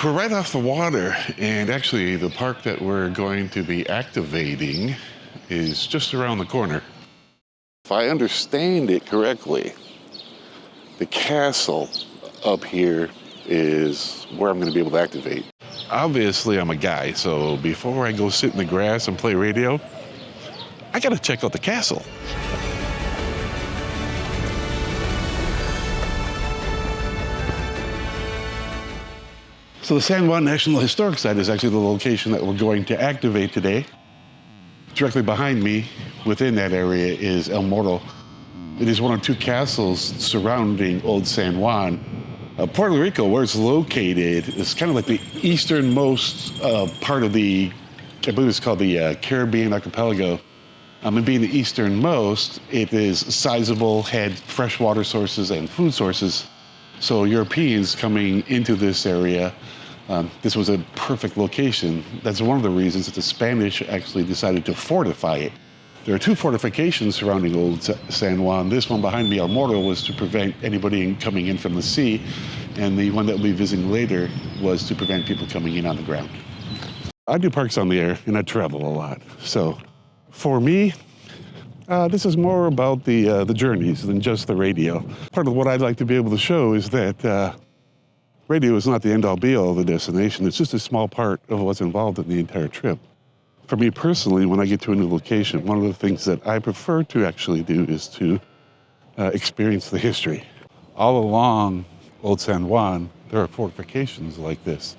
We're right off the water, and actually the park that we're going to be activating is just around the corner. If I understand it correctly, the castle up here is where I'm going to be able to activate. Obviously, I'm a guy, so before I go sit in the grass and play radio, I got to check out the castle. So the San Juan National Historic Site is actually the location that we're going to activate today. Directly behind me, within that area, is El Morro. It is one of two castles surrounding Old San Juan. Puerto Rico, where it's located, is kind of like the easternmost part of the, I believe it's called the Caribbean archipelago. And being the easternmost, it is sizable, had fresh water sources and food sources. So Europeans coming into this area, this was a perfect location. That's one of the reasons that the Spanish actually decided to fortify it. There are two fortifications surrounding Old San Juan. This one behind me, El Morro, was to prevent anybody coming in from the sea, and the one that we'll be visiting later was to prevent people coming in on the ground. I do parks on the air, and I travel a lot. So for me, this is more about the journeys than just the radio. Part of what I'd like to be able to show is that radio is not the end-all be-all of the destination. It's just a small part of what's involved in the entire trip. For me personally, when I get to a new location, one of the things that I prefer to actually do is to experience the history. All along Old San Juan, there are fortifications like this.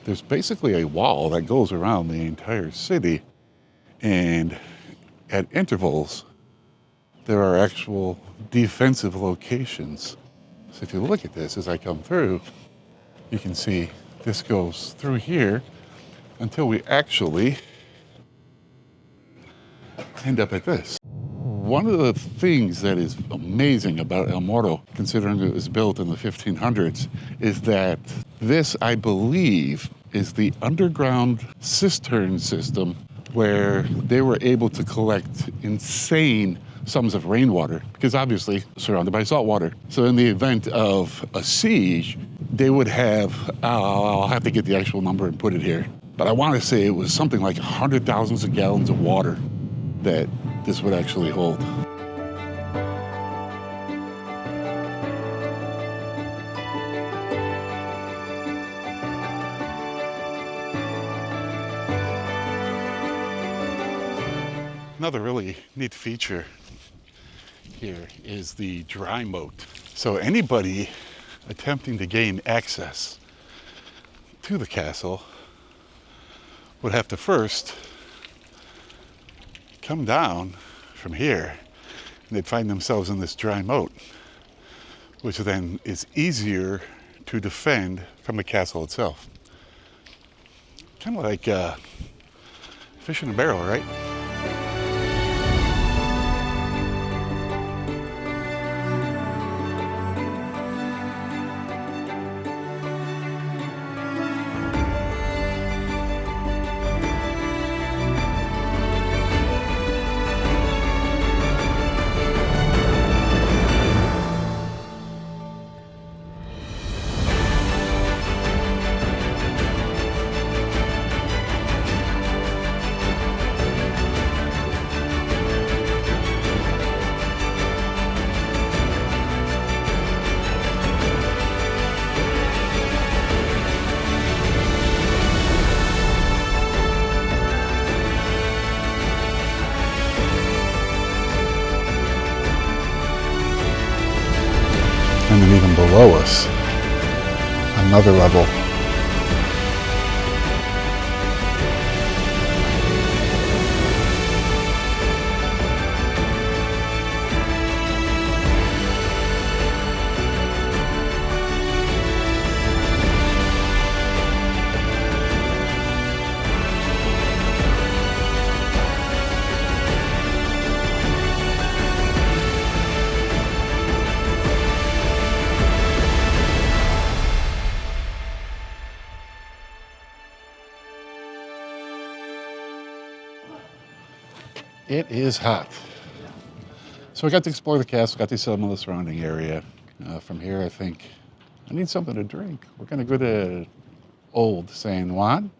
There's basically a wall that goes around the entire city, and at intervals, there are actual defensive locations. So if you look at this as I come through, you can see this goes through here until we actually end up at this. One of the things that is amazing about El Morro, considering it was built in the 1500s, is that this, I believe, is the underground cistern system where they were able to collect insane sums of rainwater, because obviously surrounded by salt water. So in the event of a siege, they would have, I'll have to get the actual number and put it here, but I want to say it was something like 100,000 of gallons of water that this would actually hold. Another really neat feature here is the dry moat. So anybody attempting to gain access to the castle would have to first come down from here, and they'd find themselves in this dry moat, which then is easier to defend from the castle itself. Kind of like fish in a barrel, right? And then even below us, another level. It is hot. So I got to explore the castle, got to see some of the surrounding area. From here, I think I need something to drink. We're gonna go to old San Juan,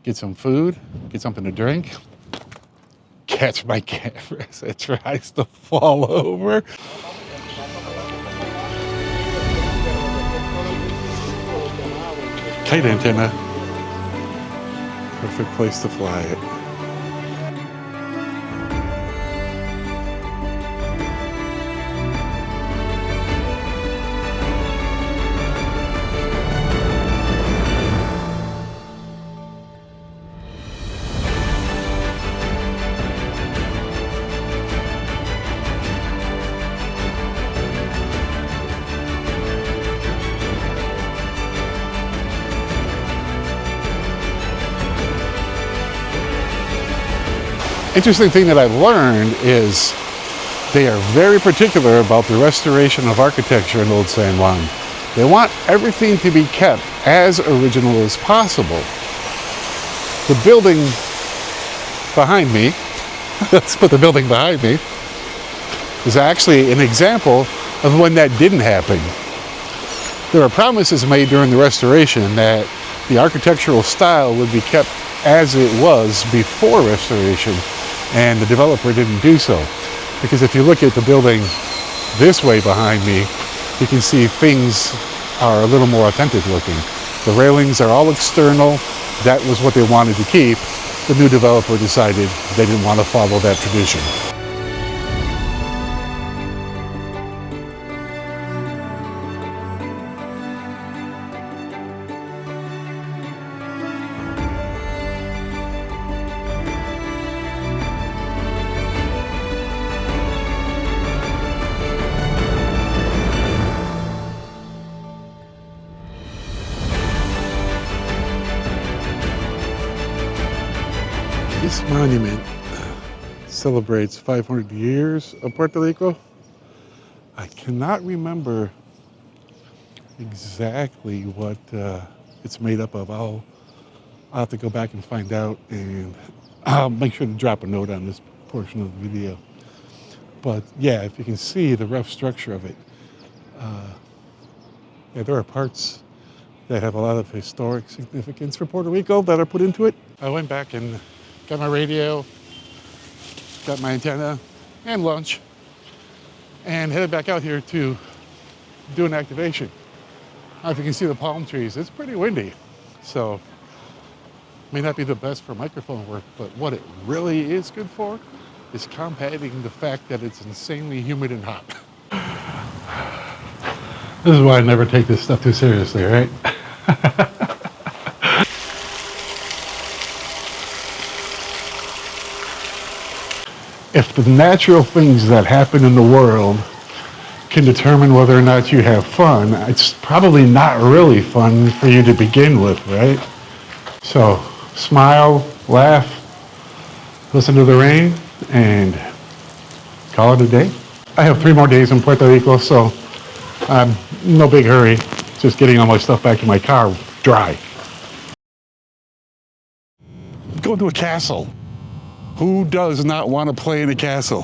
get some food, get something to drink, catch my camera as it tries to fall over. Kite antenna, perfect place to fly it. Interesting thing that I've learned is they are very particular about the restoration of architecture in Old San Juan. They want everything to be kept as original as possible. The building behind me, let's put the building behind me, is actually an example of when that didn't happen. There are promises made during the restoration that the architectural style would be kept as it was before restoration, and the developer didn't do so. Because if you look at the building this way behind me, you can see things are a little more authentic looking. The railings are all external. That was what they wanted to keep. The new developer decided they didn't want to follow that tradition. This monument celebrates 500 years of Puerto Rico. I cannot remember exactly what it's made up of. I'll have to go back and find out, and I'll make sure to drop a note on this portion of the video. But yeah, if you can see the rough structure of it, yeah, there are parts that have a lot of historic significance for Puerto Rico that are put into it. I went back and got my radio, got my antenna, and lunch, and headed back out here to do an activation. Now, if you can see the palm trees, it's pretty windy. So, may not be the best for microphone work, but what it really is good for is combating the fact that it's insanely humid and hot. This is why I never take this stuff too seriously, right? If the natural things that happen in the world can determine whether or not you have fun, it's probably not really fun for you to begin with, right? So smile, laugh, listen to the rain, and call it a day. I have 3 more days in Puerto Rico, so I'm no big hurry, just getting all my stuff back in my car dry. Going to a castle. Who does not want to play in a castle?